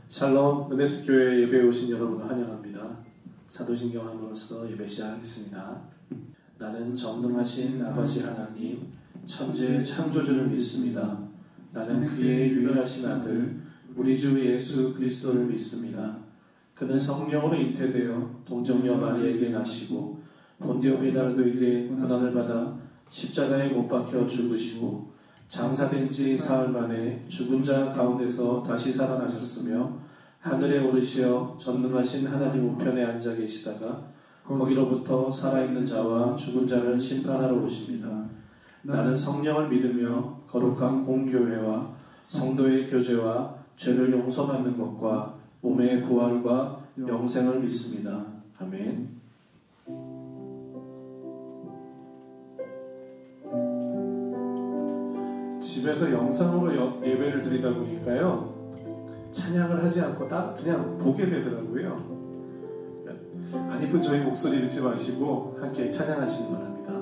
샬롬 은혜수교회 예배에 오신 여러분을 환영합니다. 사도신경 함으로써 예배 시작하겠습니다. 나는 전능하신 아버지 하나님 천지의 창조주를 믿습니다. 나는 그의 유일하신 아들 우리 주 예수 그리스도를 믿습니다. 그는 성령으로 잉태되어 동정녀 마리에게 나시고 본디오 빌라도에게 고난을 받아 십자가에 못 박혀 죽으시고 장사된 지 사흘 만에 죽은 자 가운데서 다시 살아나셨으며 하늘에 오르시어 전능하신 하나님 우편에 앉아 계시다가 거기로부터 살아있는 자와 죽은 자를 심판하러 오십니다. 나는 성령을 믿으며 거룩한 공교회와 성도의 교제와 죄를 용서받는 것과 몸의 부활과 영생을 믿습니다. 아멘. 집에서 영상으로 예배를 드리다 보니까요, 찬양을 하지 않고 그냥 보게 되더라고요. 안 이쁜 저희 목소리 듣지 마시고 함께 찬양하시기 바랍니다.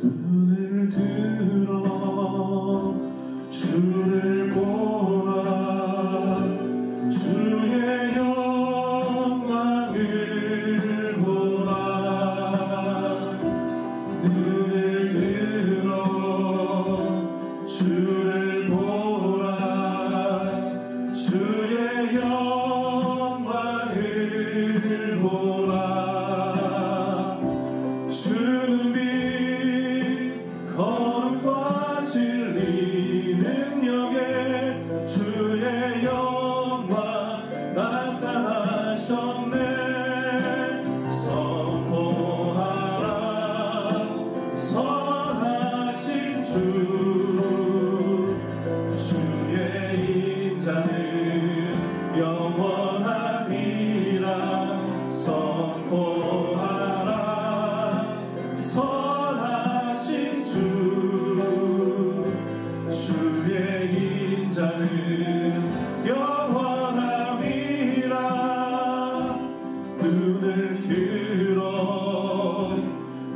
눈을 들어 주를 보라 주의 영광을 보라 눈을 들어 주를 보라 주의 영광을 보라 주는 빛 거룩과 진리 능력에 주의 영광 나타나셨네. 선포하라 선하신 주 주의 인자는 영원함이라. 선포하라 선하신 주 주의 인자는 영원함이라. 눈을 들어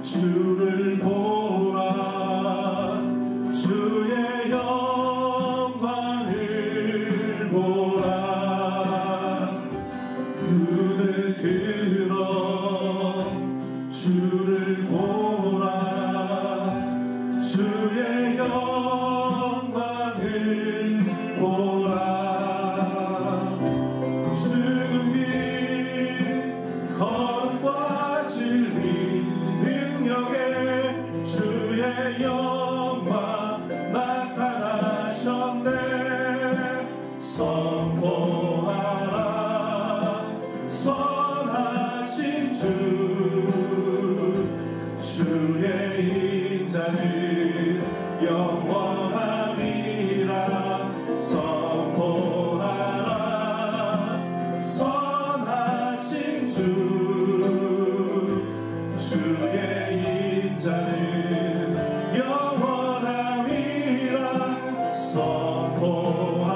주를 보라 주의 영광을 보라 눈을 들어 주를 보라 주의 영광을 보라 주는 빛 거룩과 진리 능력에 주의 영광 나타나셨네. 선포하라 선하신 주 주의 인자는 영원함이라. 선포하라 선하신 주 주의 인자는 영원함이라. 선포하라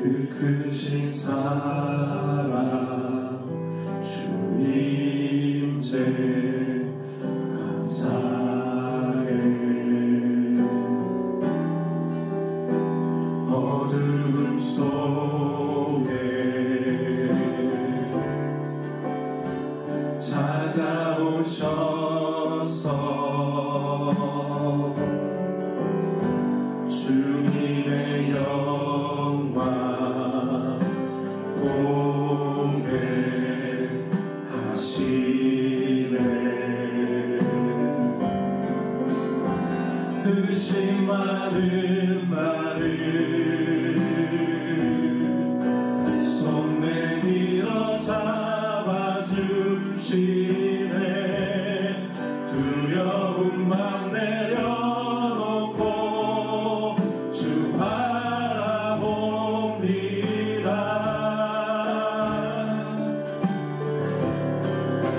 그 크신 사랑 주님께 감사해. 어둠 속에 찾아오셔서 주님의 영광 보게 하시네. 의심 많은 나를 손 내밀어 잡아주시네. 두려움만 내려놓고 주 바라봅니다.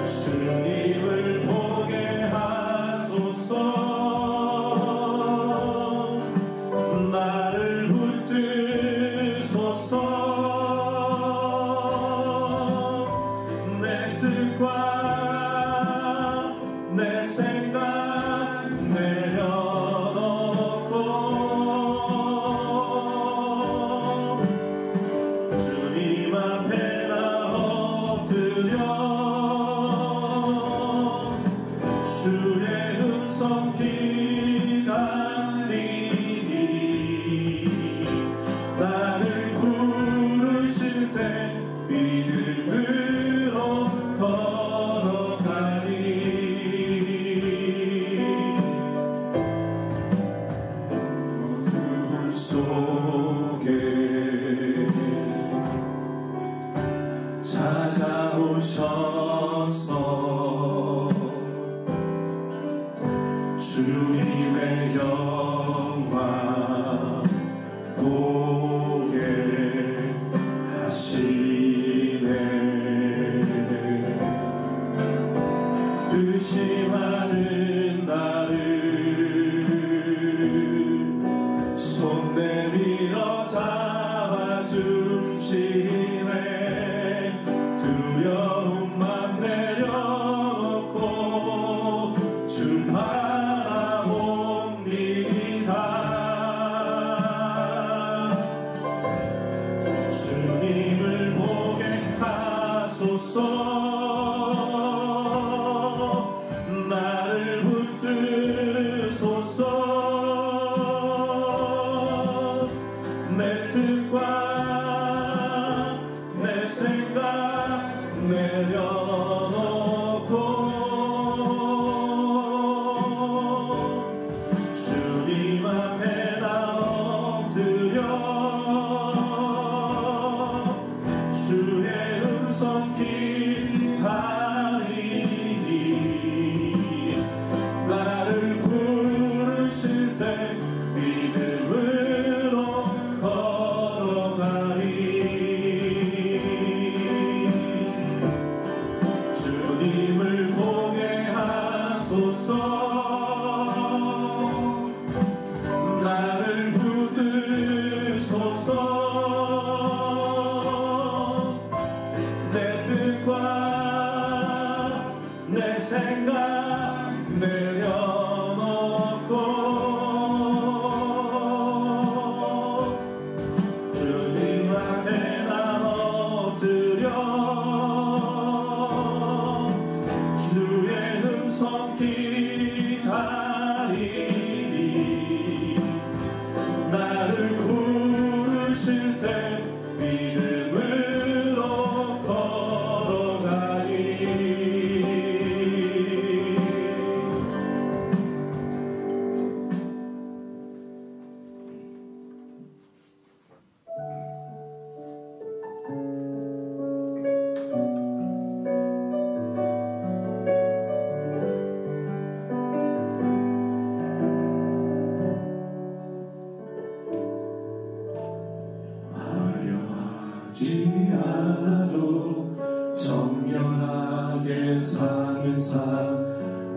주님을 보게 하소서. 나를 붙드소서. 내 뜻과 내 생각 내려놓고 주님 앞에 나 엎드려 주의 음성 기다리니. 나를 부르실 때 믿음으로 걸어가니. 어둠 속에 찾아오셔서 주님의 영광 보게 하시네. 의심하는 나를 손 내밀어 잡아주시네. 두려움만 내려놓고 주 바라봅니다. 주님을 보게 하소서. 나를 붙드소서. 내 뜻과 내 생각 내려놓고 주님 앞에 나 엎드려 주의 음성 기다리니. 나를 부르실 때 믿음으로 걸어가니. 주님을 보게 하소서. 나를 붙드소서. 내 뜻과 내 생각 내려놓고 주님 앞에 나 엎드려 주의 음성 기다리니. 나를 부르실 때 믿음으로 걸어가니. 화려하지 않아도 정결하게 사는 삶.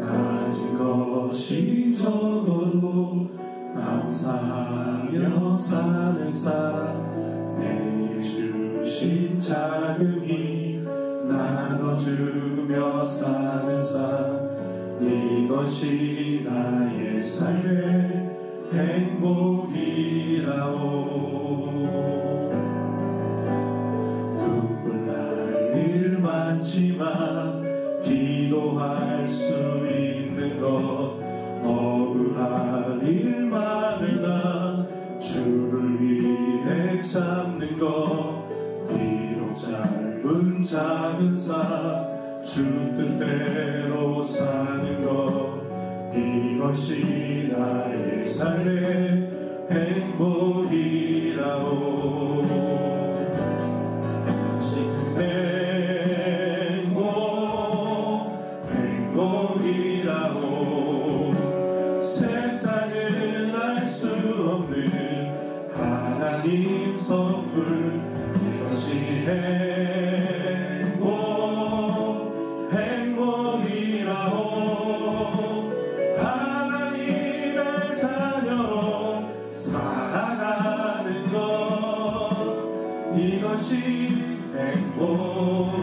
가진 것이 적어도 감사하며 사는 삶. 내 대신 작은 힘 나눠주며 사는 삶, 이것이 나의 삶의 행복이라오. 눈물 날 일 많지만 기도할 수 있는 것, 억울할 일 많으나 주를 위해 참는 것, 비록 짧은 작은 삶 주 뜻대로 사는 것, 이것이 나의 삶의 행복이라오. 행복이라오. 세상은 알 수 없는 하나님 선물, 이것이 행복이라오. 하나님의 자녀로 살아가는 것, 이것이 행복이라오.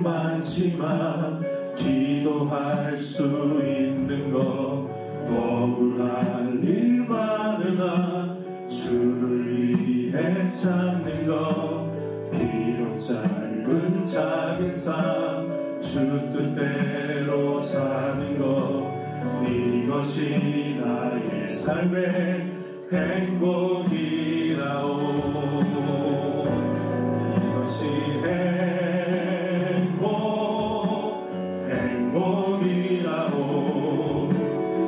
많지만 기도할 수 있는 것, 억울할 일 많으나 주를 위해 찾는 것, 비록 짧은 작은 삶 주 뜻대로 사는 것, 이것이 나의 삶의 행복이라오. 이것이 행복이라오.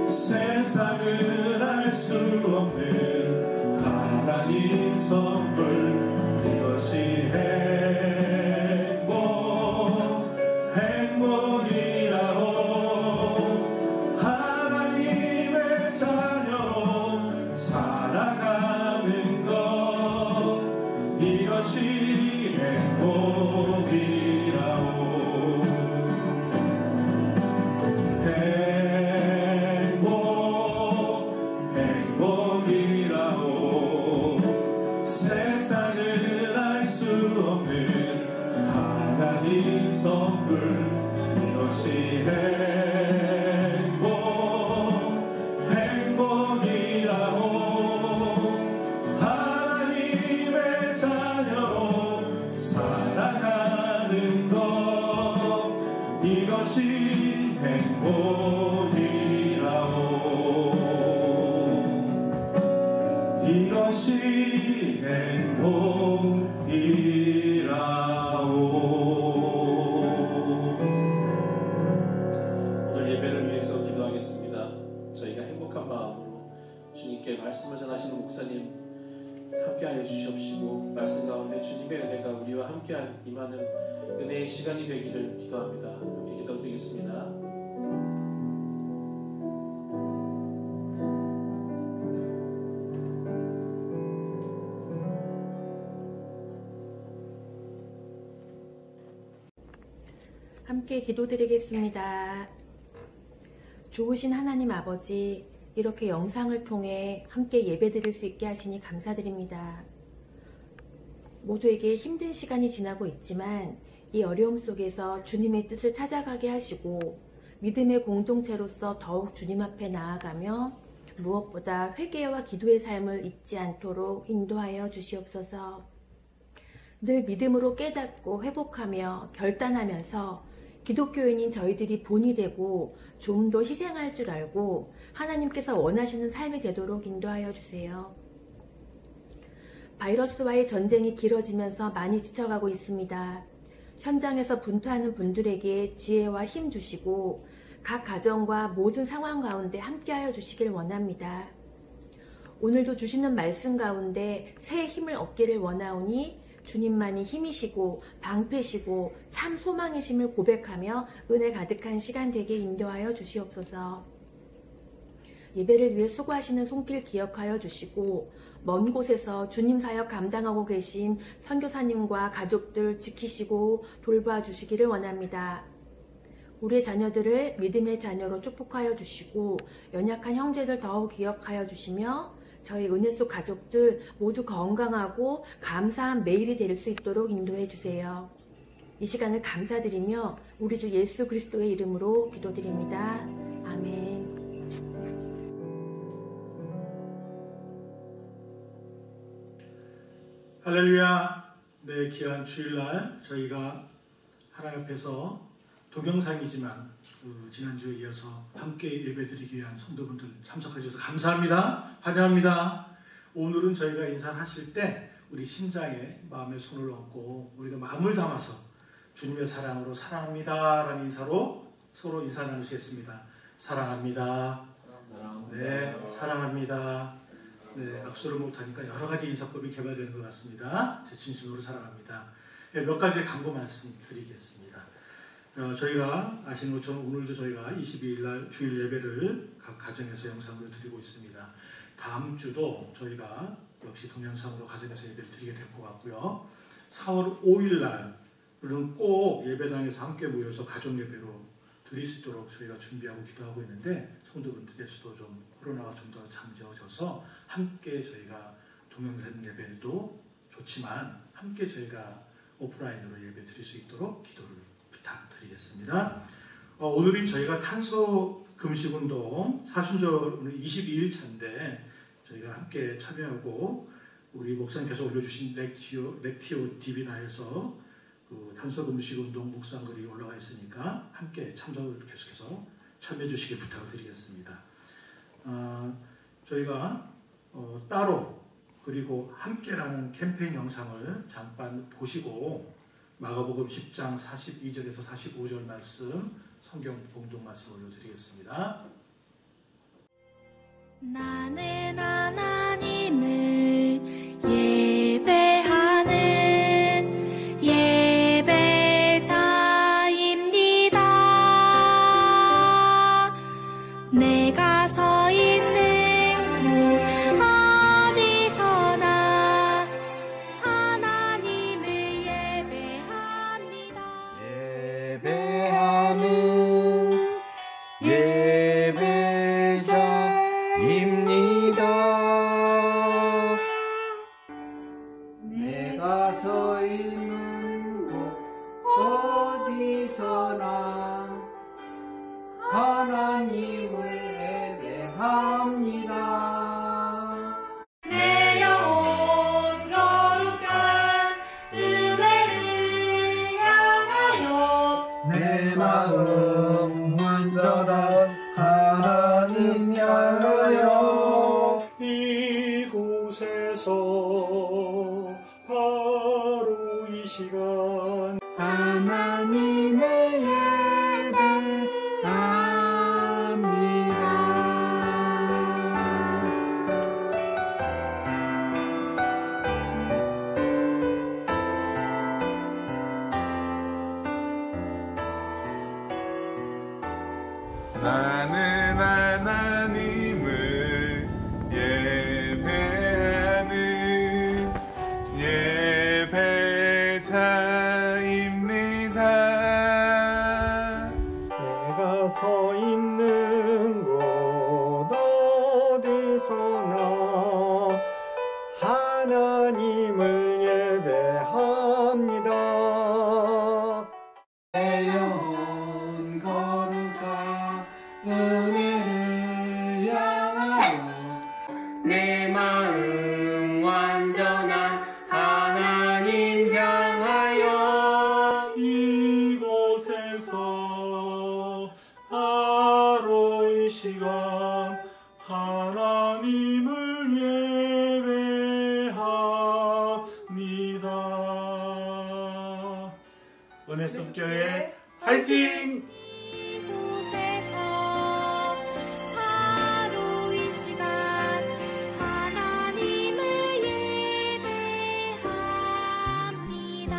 세상은 알 수 없는 하나님 선물, 이것이 행복이라오. 하나님의 자녀로 살아가는 것, 이것이 행복이라오. 행복이라오. 세상은 알 수 없는 하나님 선물, 이것이 행복이라오. 하나님의 자녀로 살아가는 것, 이것이 행복이라오. 이것이 행복이라오. 오늘 예배를 위해서 기도하겠습니다. 저희가 행복한 마음으로 주님께 말씀을 전하시는 목사님 함께하여 주시옵시고, 말씀 가운데 주님의 은혜가 우리와 함께 임하는 은혜의 시간이 되기를 기도합니다. 함께 기도드리겠습니다. 함께 기도드리겠습니다. 좋으신 하나님 아버지, 이렇게 영상을 통해 함께 예배드릴 수 있게 하시니 감사드립니다. 모두에게 힘든 시간이 지나고 있지만 이 어려움 속에서 주님의 뜻을 찾아가게 하시고, 믿음의 공동체로서 더욱 주님 앞에 나아가며 무엇보다 회개와 기도의 삶을 잊지 않도록 인도하여 주시옵소서. 늘 믿음으로 깨닫고 회복하며 결단하면서 기독교인인 저희들이 본이 되고 좀 더 희생할 줄 알고 하나님께서 원하시는 삶이 되도록 인도하여 주세요. 바이러스와의 전쟁이 길어지면서 많이 지쳐가고 있습니다. 현장에서 분투하는 분들에게 지혜와 힘 주시고 각 가정과 모든 상황 가운데 함께하여 주시길 원합니다. 오늘도 주시는 말씀 가운데 새 힘을 얻기를 원하오니 주님만이 힘이시고 방패시고 참 소망이심을 고백하며 은혜 가득한 시간 되게 인도하여 주시옵소서. 예배를 위해 수고하시는 손길 기억하여 주시고 먼 곳에서 주님 사역 감당하고 계신 선교사님과 가족들 지키시고 돌봐 주시기를 원합니다. 우리의 자녀들을 믿음의 자녀로 축복하여 주시고 연약한 형제들 더욱 기억하여 주시며 저희 은혜 속 가족들 모두 건강하고 감사한 매일이 될 수 있도록 인도해 주세요. 이 시간을 감사드리며 우리 주 예수 그리스도의 이름으로 기도드립니다. 아멘. 할렐루야. 네, 귀한 주일날 저희가 하나님 앞에서 동영상이지만 지난주에 이어서 함께 예배드리기 위한 성도분들 참석해 주셔서 감사합니다. 환영합니다. 오늘은 저희가 인사하실 때 우리 심장에 마음에 손을 얹고 우리가 마음을 담아서 주님의 사랑으로 사랑합니다 라는 인사로 서로 인사 나누시겠습니다. 사랑합니다. 네, 사랑합니다. 네, 악수를 못하니까 여러 가지 인사법이 개발되는 것 같습니다. 제 진심으로 사랑합니다. 네, 몇 가지 광고 말씀드리겠습니다. 저희가 아시는 것처럼 오늘도 저희가 22일 날 주일 예배를 각 가정에서 영상으로 드리고 있습니다. 다음 주도 저희가 역시 동영상으로 가정에서 예배를 드리게 될 것 같고요. 4월 5일 날은 꼭 예배당에서 함께 모여서 가족 예배로 드릴 수 있도록 저희가 준비하고 기도하고 있는데 성도분들께서도 좀 코로나가 좀 더 잠재워져서 함께 저희가 동영상 예배도 좋지만 함께 저희가 오프라인으로 예배 드릴 수 있도록 기도를 부탁드리겠습니다. 오늘은 저희가 탄소 금식운동 사순절 오늘 22일 차인데 저희가 함께 참여하고 우리 목사님께서 올려주신 렉티오 디비나에서 그 탄소 금식운동 묵상글이 올라가 있으니까 함께 참석을 계속해서 참여해 주시길 부탁드리겠습니다. 저희가 따로 그리고 함께라는 캠페인 영상을 잠깐 보시고 마가복음 10장 42절에서 45절 말씀 성경 공동 말씀 올려드리겠습니다. 나는 하나님을 예배하는 예배자입니다. 내가 서 있는 곳 어디서나 하나님을 예배합니다. 예배하는 예배자입니다. 내가 서 있는 곳 어디서나 하나님을 예배합니다. 내 영혼 거룩한 은혜를 향하여 내 마음 완전한 하나님 향하여 이곳에서 바로 이 시간 하나님을 나는 하나님을 예배하는 예배자입니다. 내가 서 있는 곳 어디서나 하나님을 예배합니다. 내 영혼 거룩한 은혜를 향하여 내 마음 완전한 하나님 향하여 이곳에서 바로 이 시간 하나님을 예배합니다. 은혜숲교회 화이팅! 이곳에서 바로 이 시간 하나님을 예배합니다.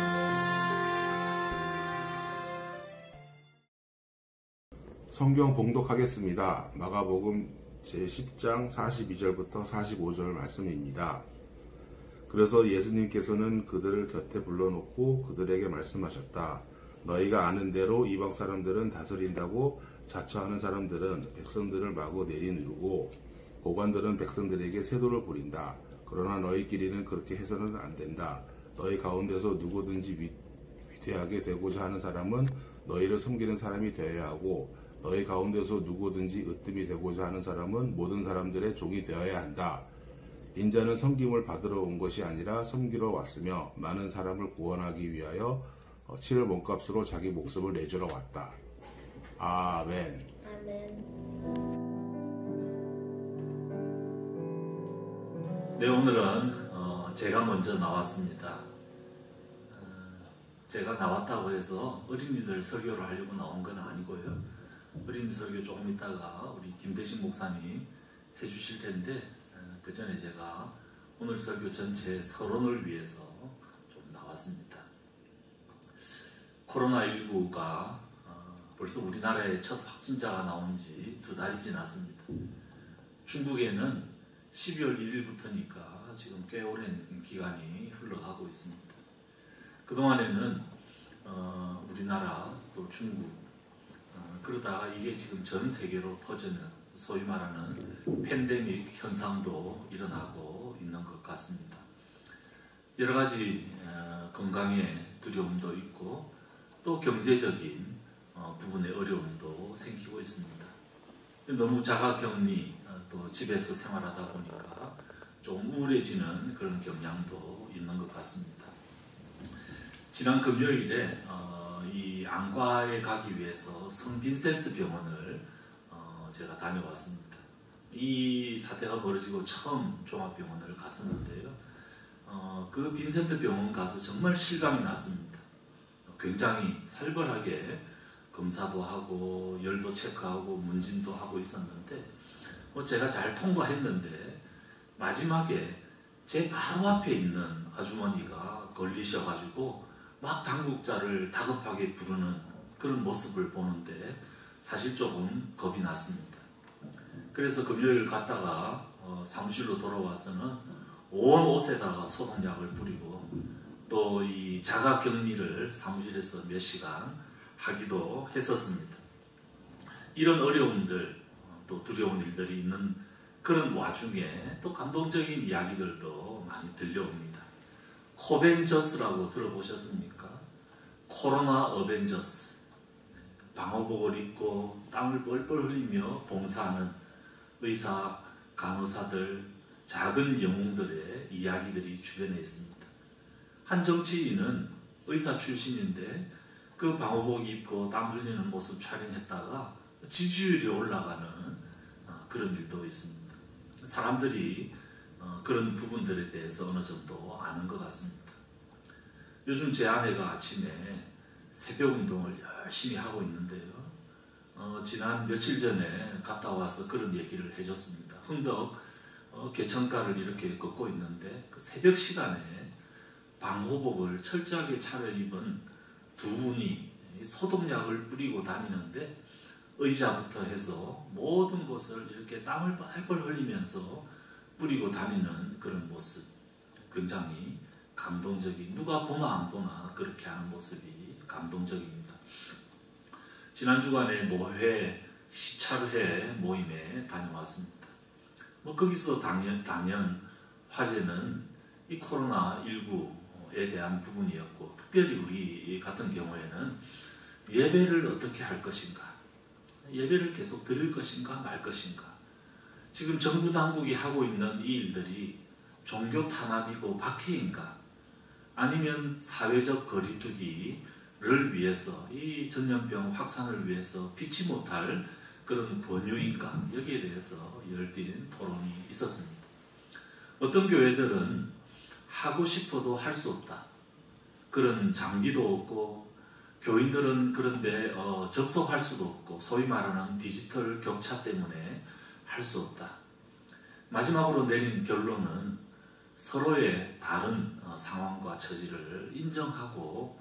성경 봉독하겠습니다. 마가복음 제10장 42절부터 45절 말씀입니다. 그래서 예수님께서는 그들을 곁에 불러놓고 그들에게 말씀하셨다. 너희가 아는 대로 이방 사람들은 다스린다고 자처하는 사람들은 백성들을 마구 내리누르고 고관들은 백성들에게 세도를 부린다. 그러나 너희끼리는 그렇게 해서는 안 된다. 너희 가운데서 누구든지 위대하게 되고자 하는 사람은 너희를 섬기는 사람이 되어야 하고 너희 가운데서 누구든지 으뜸이 되고자 하는 사람은 모든 사람들의 종이 되어야 한다. 인자는 섬김을 받으러 온 것이 아니라 섬기러 왔으며 많은 사람을 구원하기 위하여 치를 몸값으로 자기 목숨을 내주러 왔다. 아멘. 네, 오늘은 제가 먼저 나왔습니다. 제가 나왔다고 해서 어린이들 설교를 하려고 나온 건 아니고요. 어린이 설교 조금 있다가 우리 김대신 목사님 해주실 텐데 그 전에 제가 오늘 설교 전체 서론을 위해서 좀 나왔습니다. 코로나19가 벌써 우리나라에 첫 확진자가 나온 지 2달이 지났습니다. 중국에는 12월 1일부터니까 지금 꽤 오랜 기간이 흘러가고 있습니다. 그동안에는 우리나라 또 중국 그러다가 이게 지금 전 세계로 퍼지는 소위 말하는 팬데믹 현상도 일어나고 있는 것 같습니다. 여러 가지 건강에 두려움도 있고 또 경제적인 부분의 어려움도 생기고 있습니다. 너무 자가격리 또 집에서 생활하다 보니까 좀 우울해지는 그런 경향도 있는 것 같습니다. 지난 금요일에 이 안과에 가기 위해서 성빈센트 병원을 제가 다녀왔습니다. 이 사태가 벌어지고 처음 종합병원을 갔었는데요. 그 빈센트 병원 가서 정말 실감이 났습니다. 굉장히 살벌하게 검사도 하고 열도 체크하고 문진도 하고 있었는데 제가 잘 통과했는데 마지막에 제 바로 앞에 있는 아주머니가 걸리셔가지고 막 당국자를 다급하게 부르는 그런 모습을 보는데 사실 조금 겁이 났습니다. 그래서 금요일 갔다가 사무실로 돌아와서는 온 옷에다가 소독약을 뿌리고 또 이 자가격리를 사무실에서 몇 시간 하기도 했었습니다. 이런 어려움들 또 두려운 일들이 있는 그런 와중에 또 감동적인 이야기들도 많이 들려옵니다. 코벤져스라고 들어보셨습니까? 코로나 어벤져스. 방호복을 입고 땀을 뻘뻘 흘리며 봉사하는 의사, 간호사들, 작은 영웅들의 이야기들이 주변에 있습니다. 한 정치인은 의사 출신인데 그 방호복 입고 땀 흘리는 모습 촬영했다가 지지율이 올라가는 그런 일도 있습니다. 사람들이 그런 부분들에 대해서 어느 정도 아는 것 같습니다. 요즘 제 아내가 아침에 새벽 운동을 열심히 하고 있는데요. 지난 며칠 전에 갔다 와서 그런 얘기를 해줬습니다. 흥덕 개천가를 이렇게 걷고 있는데 그 새벽 시간에 방호복을 철저하게 차려입은 두 분이 소독약을 뿌리고 다니는데 의자부터 해서 모든 것을 이렇게 땀을 뻘뻘 흘리면서 뿌리고 다니는 그런 모습 굉장히 감동적인, 누가 보나 안 보나 그렇게 하는 모습이 감동적입니다. 지난 주간에 노회 시찰회 모임에 다녀왔습니다. 거기서 단연 화제는 이 코로나19에 대한 부분이었고 특별히 우리 같은 경우에는 예배를 어떻게 할 것인가, 예배를 계속 드릴 것인가 말 것인가. 지금 정부 당국이 하고 있는 이 일들이 종교 탄압이고 박해인가, 아니면 사회적 거리두기를 위해서 이 전염병 확산을 위해서 피치 못할 그런 권유인가, 여기에 대해서 열띤 토론이 있었습니다. 어떤 교회들은 하고 싶어도 할 수 없다, 그런 장비도 없고 교인들은 그런데 접속할 수도 없고 소위 말하는 디지털 격차 때문에 할 수 없다. 마지막으로 내린 결론은 서로의 다른 상황과 처지를 인정하고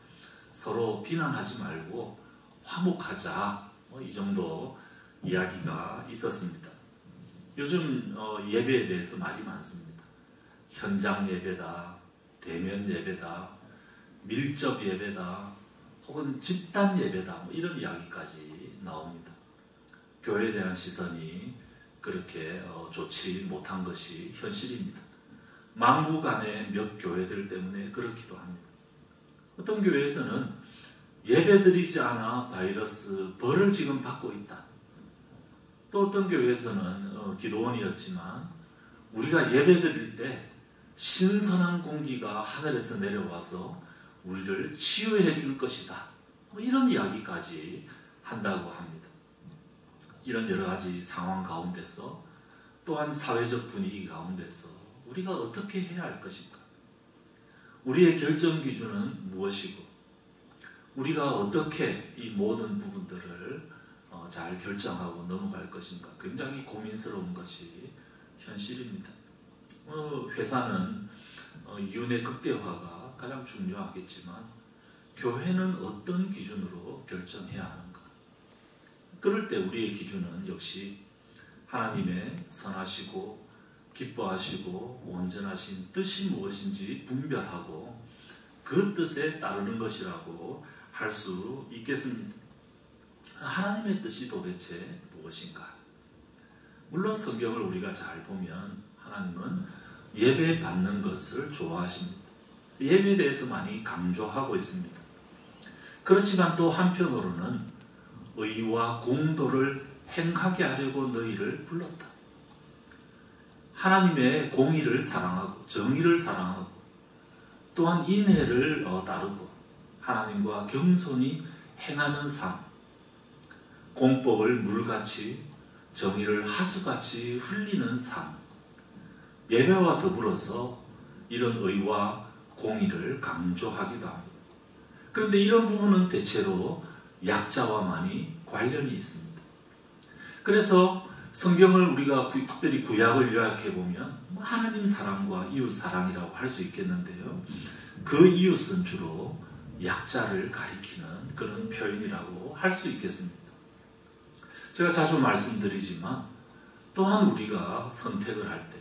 서로 비난하지 말고 화목하자, 이 정도 이야기가 있었습니다. 요즘 예배에 대해서 말이 많습니다. 현장 예배다, 대면 예배다, 밀접 예배다, 혹은 집단 예배다, 뭐 이런 이야기까지 나옵니다. 교회에 대한 시선이 그렇게 좋지 못한 것이 현실입니다. 막무가내 몇 교회들 때문에 그렇기도 합니다. 어떤 교회에서는 예배드리지 않아 바이러스 벌을 지금 받고 있다. 또 어떤 교회에서는 기도원이었지만 우리가 예배드릴 때 신선한 공기가 하늘에서 내려와서 우리를 치유해 줄 것이다. 뭐 이런 이야기까지 한다고 합니다. 이런 여러 가지 상황 가운데서 또한 사회적 분위기 가운데서 우리가 어떻게 해야 할 것인가? 우리의 결정 기준은 무엇이고 우리가 어떻게 이 모든 부분들을 잘 결정하고 넘어갈 것인가? 굉장히 고민스러운 것이 현실입니다. 회사는 이윤의 극대화가 가장 중요하겠지만 교회는 어떤 기준으로 결정해야 하는가? 그럴 때 우리의 기준은 역시 하나님의 선하시고 기뻐하시고 온전하신 뜻이 무엇인지 분별하고 그 뜻에 따르는 것이라고 할 수 있겠습니다. 하나님의 뜻이 도대체 무엇인가? 물론 성경을 우리가 잘 보면 하나님은 예배 받는 것을 좋아하십니다. 예배에 대해서 많이 강조하고 있습니다. 그렇지만 또 한편으로는 의와 공도를 행하게 하려고 너희를 불렀다. 하나님의 공의를 사랑하고 정의를 사랑하고 또한 인애를 따르고 하나님과 겸손히 행하는 삶, 공법을 물같이 정의를 하수같이 흘리는 삶, 예배와 더불어서 이런 의와 공의를 강조하기도 합니다. 그런데 이런 부분은 대체로 약자와만이 관련이 있습니다. 그래서 성경을 우리가 특별히 구약을 요약해보면 하나님 사랑과 이웃 사랑이라고 할 수 있겠는데요. 그 이웃은 주로 약자를 가리키는 그런 표현이라고 할 수 있겠습니다. 제가 자주 말씀드리지만 또한 우리가 선택을 할 때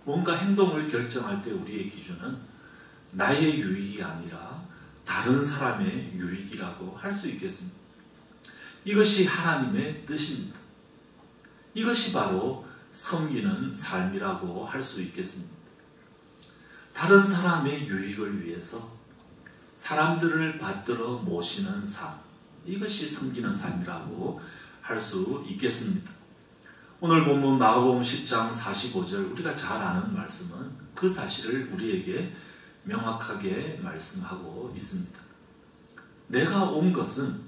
뭔가 행동을 결정할 때 우리의 기준은 나의 유익이 아니라 다른 사람의 유익이라고 할 수 있겠습니다. 이것이 하나님의 뜻입니다. 이것이 바로 섬기는 삶이라고 할 수 있겠습니다. 다른 사람의 유익을 위해서 사람들을 받들어 모시는 삶, 이것이 섬기는 삶이라고 할 수 있겠습니다. 오늘 본문 마가복음 10장 45절 우리가 잘 아는 말씀은 그 사실을 우리에게 명확하게 말씀하고 있습니다. 내가 온 것은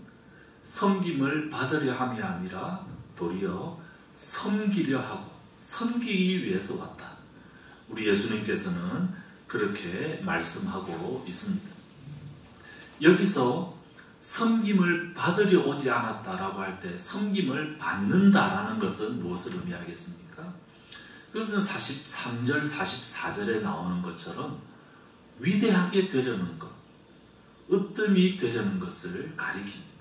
섬김을 받으려 함이 아니라 도리어 섬기려 하고 섬기기 위해서 왔다. 우리 예수님께서는 그렇게 말씀하고 있습니다. 여기서 섬김을 받으려 오지 않았다라고 할 때 섬김을 받는다라는 것은 무엇을 의미하겠습니까? 그것은 43절, 44절에 나오는 것처럼 위대하게 되려는 것, 으뜸이 되려는 것을 가리킵니다.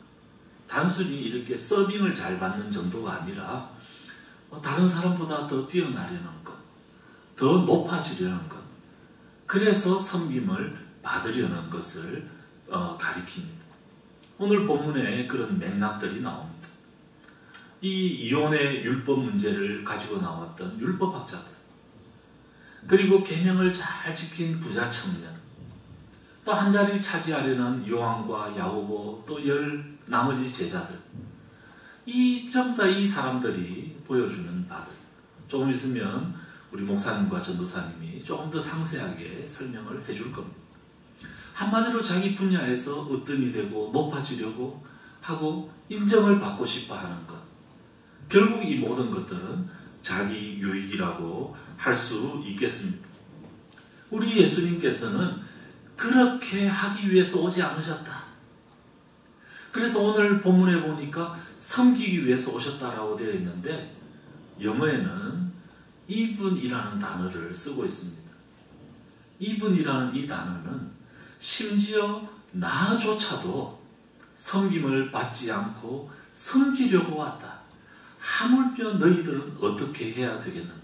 단순히 이렇게 서빙을 잘 받는 정도가 아니라 다른 사람보다 더 뛰어나려는 것, 더 높아지려는 것, 그래서 섬김을 받으려는 것을 가리킵니다. 오늘 본문에 그런 맥락들이 나옵니다. 이 이혼의 율법 문제를 가지고 나왔던 율법학자들, 그리고 계명을 잘 지킨 부자 청년, 또 한 자리 차지하려는 요한과 야고보, 또 나머지 제자들, 전부 다 이 사람들이 보여주는 바들, 조금 있으면 우리 목사님과 전도사님이 조금 더 상세하게 설명을 해줄 겁니다. 한마디로 자기 분야에서 으뜸이 되고 높아지려고 하고 인정을 받고 싶어 하는 것, 결국 이 모든 것들은 자기 유익이라고 할 수 있겠습니다. 우리 예수님께서는 그렇게 하기 위해서 오지 않으셨다. 그래서 오늘 본문에 보니까 섬기기 위해서 오셨다라고 되어 있는데 영어에는 even이라는 단어를 쓰고 있습니다. even이라는 이 단어는 심지어 나조차도 섬김을 받지 않고 섬기려고 왔다. 하물며 너희들은 어떻게 해야 되겠느냐.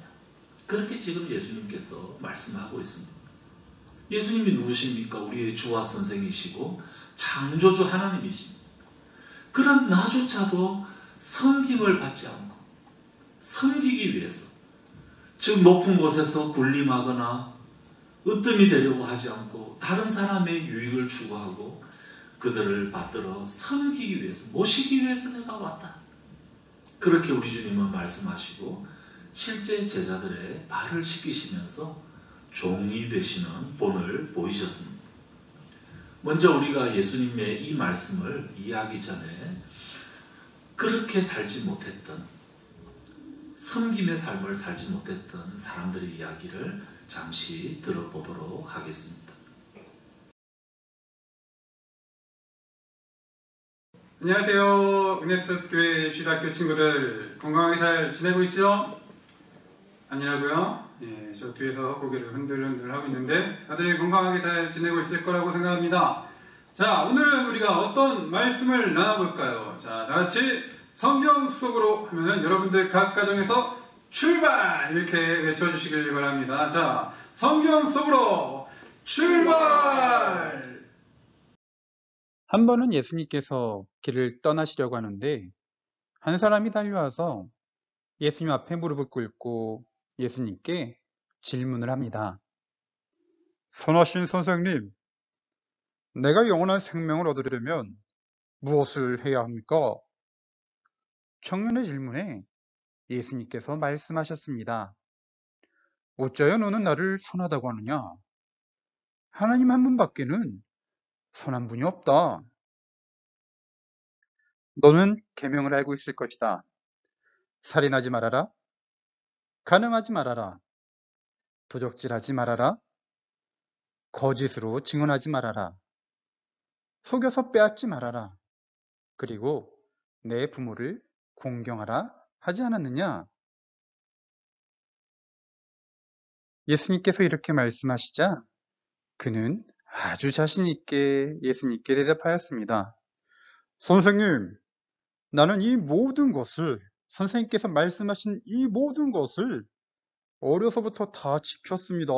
그렇게 지금 예수님께서 말씀하고 있습니다. 예수님이 누구십니까? 우리의 주와 선생이시고 창조주 하나님이십니다. 그런 나조차도 섬김을 받지 않고 섬기기 위해서, 즉 높은 곳에서 군림하거나 으뜸이 되려고 하지 않고 다른 사람의 유익을 추구하고 그들을 받들어 섬기기 위해서, 모시기 위해서 내가 왔다. 그렇게 우리 주님은 말씀하시고 실제 제자들의 발을 씻기시면서 종이 되시는 본을 보이셨습니다. 먼저 우리가 예수님의 이 말씀을 이해하기 전에 그렇게 살지 못했던, 섬김의 삶을 살지 못했던 사람들의 이야기를 잠시 들어보도록 하겠습니다. 안녕하세요. 은혜수교회 주일학교 친구들, 건강하게 잘 지내고 있죠? 아니라고요? 예, 저 뒤에서 고개를 흔들흔들 하고 있는데 다들 건강하게 잘 지내고 있을 거라고 생각합니다. 자, 오늘은 우리가 어떤 말씀을 나눠볼까요? 자, 다같이 성경 속으로 하면은 여러분들 각 가정에서 출발! 이렇게 외쳐주시길 바랍니다. 자, 성경 속으로 출발! 한 번은 예수님께서 길을 떠나시려고 하는데 한 사람이 달려와서 예수님 앞에 무릎을 꿇고 예수님께 질문을 합니다. 선하신 선생님, 내가 영원한 생명을 얻으려면 무엇을 해야 합니까? 청년의 질문에 예수님께서 말씀하셨습니다. 어찌하여 너는 나를 선하다고 하느냐? 하나님 한 분밖에는 선한 분이 없다. 너는 계명을 알고 있을 것이다. 살인하지 말아라. 간음하지 말아라. 도적질하지 말아라. 거짓으로 증언하지 말아라. 속여서 빼앗지 말아라. 그리고 내 부모를 공경하라 하지 않았느냐? 예수님께서 이렇게 말씀하시자 그는 아주 자신 있게 예수님께 대답하였습니다. 선생님, 나는 이 모든 것을, 선생님께서 말씀하신 이 모든 것을 어려서부터 다 지켰습니다.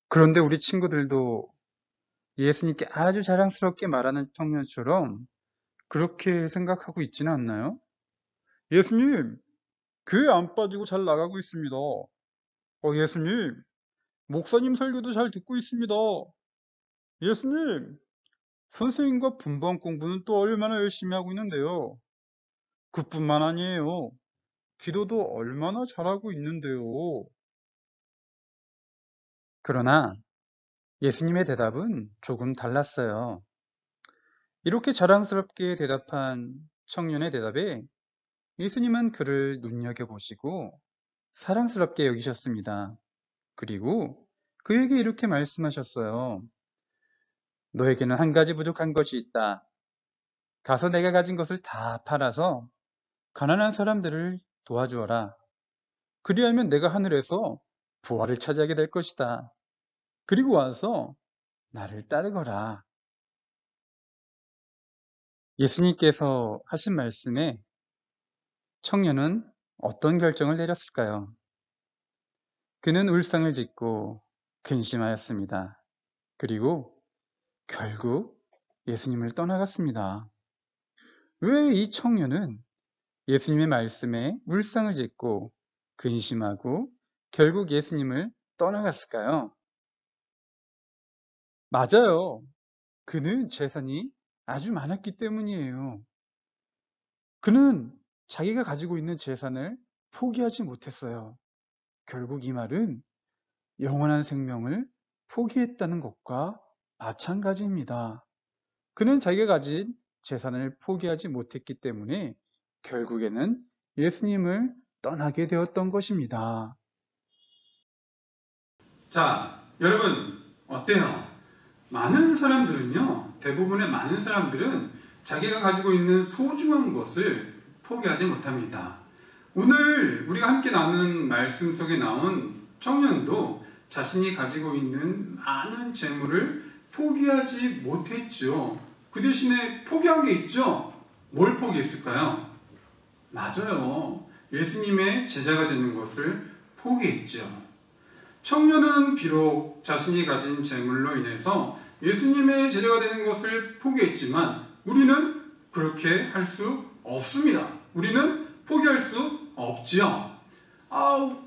그런데 우리 친구들도 예수님께 아주 자랑스럽게 말하는 청년처럼 그렇게 생각하고 있지는 않나요? 예수님, 교회 안 빠지고 잘 나가고 있습니다. 예수님, 목사님 설교도 잘 듣고 있습니다. 예수님, 선생님과 분반 공부는 또 얼마나 열심히 하고 있는데요. 그뿐만 아니에요. 기도도 얼마나 잘하고 있는데요. 그러나 예수님의 대답은 조금 달랐어요. 이렇게 자랑스럽게 대답한 청년의 대답에 예수님은 그를 눈여겨보시고 사랑스럽게 여기셨습니다. 그리고 그에게 이렇게 말씀하셨어요. 너에게는 한 가지 부족한 것이 있다. 가서 내가 가진 것을 다 팔아서 가난한 사람들을 도와주어라. 그리하면 내가 하늘에서 부활을 차지하게 될 것이다. 그리고 와서 나를 따르거라. 예수님께서 하신 말씀에 청년은 어떤 결정을 내렸을까요? 그는 울상을 짓고 근심하였습니다. 그리고 결국 예수님을 떠나갔습니다. 왜 이 청년은 예수님의 말씀에 울상을 짓고 근심하고 결국 예수님을 떠나갔을까요? 맞아요. 그는 재산이 아주 많았기 때문이에요. 그는 자기가 가지고 있는 재산을 포기하지 못했어요. 결국 이 말은 영원한 생명을 포기했다는 것과 마찬가지입니다. 그는 자기가 가진 재산을 포기하지 못했기 때문에 결국에는 예수님을 떠나게 되었던 것입니다. 자, 여러분 어때요? 많은 사람들은요, 대부분의 많은 사람들은 자기가 가지고 있는 소중한 것을 포기하지 못합니다. 오늘 우리가 함께 나눈 말씀 속에 나온 청년도 자신이 가지고 있는 많은 재물을 포기하지 못했죠. 그 대신에 포기한 게 있죠. 뭘 포기했을까요? 맞아요. 예수님의 제자가 되는 것을 포기했죠. 청년은 비록 자신이 가진 재물로 인해서 예수님의 제자가 되는 것을 포기했지만 우리는 그렇게 할 수 없습니다. 우리는 포기할 수 없지요.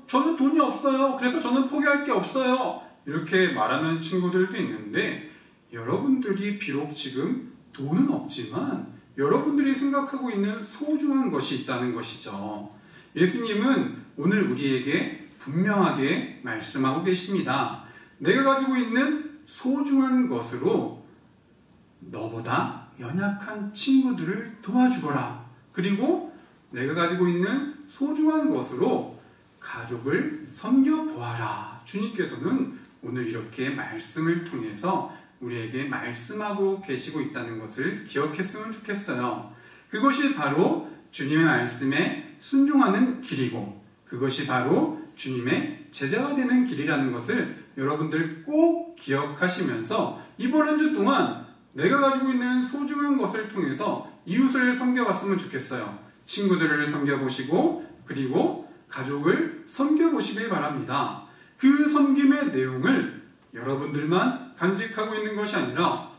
저는 돈이 없어요. 그래서 저는 포기할 게 없어요. 이렇게 말하는 친구들도 있는데 여러분들이 비록 지금 돈은 없지만 여러분들이 생각하고 있는 소중한 것이 있다는 것이죠. 예수님은 오늘 우리에게 분명하게 말씀하고 계십니다. 내가 가지고 있는 소중한 것으로 너보다 연약한 친구들을 도와주거라. 그리고 내가 가지고 있는 소중한 것으로 가족을 섬겨보아라. 주님께서는 오늘 이렇게 말씀을 통해서 우리에게 말씀하고 계시고 있다는 것을 기억했으면 좋겠어요. 그것이 바로 주님의 말씀에 순종하는 길이고 그것이 바로 주님의 제자가 되는 길이라는 것을 여러분들 꼭 기억하시면서 이번 한 주 동안 내가 가지고 있는 소중한 것을 통해서 이웃을 섬겨봤으면 좋겠어요. 친구들을 섬겨보시고 그리고 가족을 섬겨보시길 바랍니다. 그 섬김의 내용을 여러분들만 간직하고 있는 것이 아니라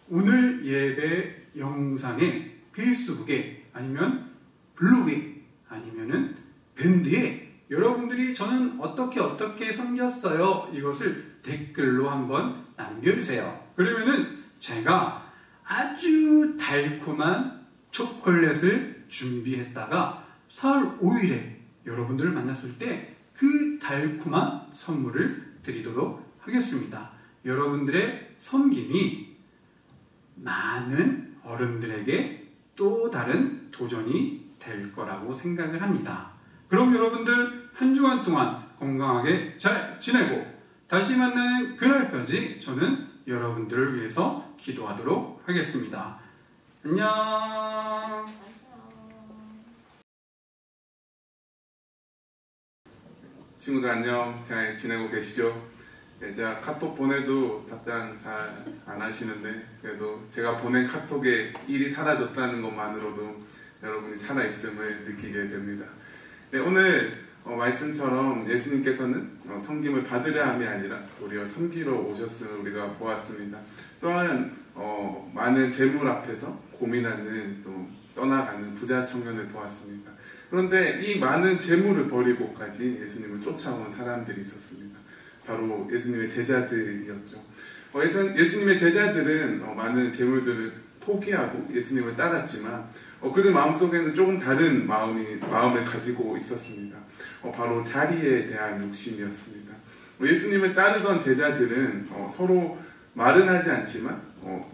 오늘 예배 영상에 페이스북에 아니면 블로그에 아니면은 밴드에 여러분들이 저는 어떻게 섬겼어요 이것을 댓글로 한번 남겨주세요. 그러면은 제가 아주 달콤한 초콜릿을 준비했다가 4월 5일에 여러분들을 만났을 때 그 달콤한 선물을 드리도록 하겠습니다. 여러분들의 섬김이 많은 어른들에게 또 다른 도전이 될 거라고 생각을 합니다. 그럼 여러분들 한 주간 동안 건강하게 잘 지내고 다시 만나는 그날까지 저는 여러분들을 위해서 기도하도록 하겠습니다. 안녕. 친구들 안녕. 잘 지내고 계시죠? 제가 카톡 보내도 답장 잘 안 하시는데 그래도 제가 보낸 카톡에 일이 사라졌다는 것만으로도 여러분이 살아있음을 느끼게 됩니다. 네, 오늘 말씀처럼 예수님께서는 섬김을 받으려 함이 아니라 도리어 섬기러 오셨음을 우리가 보았습니다. 또한 많은 재물 앞에서 고민하는 또 떠나가는 부자 청년을 보았습니다. 그런데 이 많은 재물을 버리고까지 예수님을 쫓아온 사람들이 있었습니다. 바로 예수님의 제자들이었죠. 예수님의 제자들은 많은 재물들을 포기하고 예수님을 따랐지만 그들 마음속에는 조금 다른 마음을 가지고 있었습니다. 바로 자리에 대한 욕심이었습니다. 예수님을 따르던 제자들은 서로 말은 하지 않지만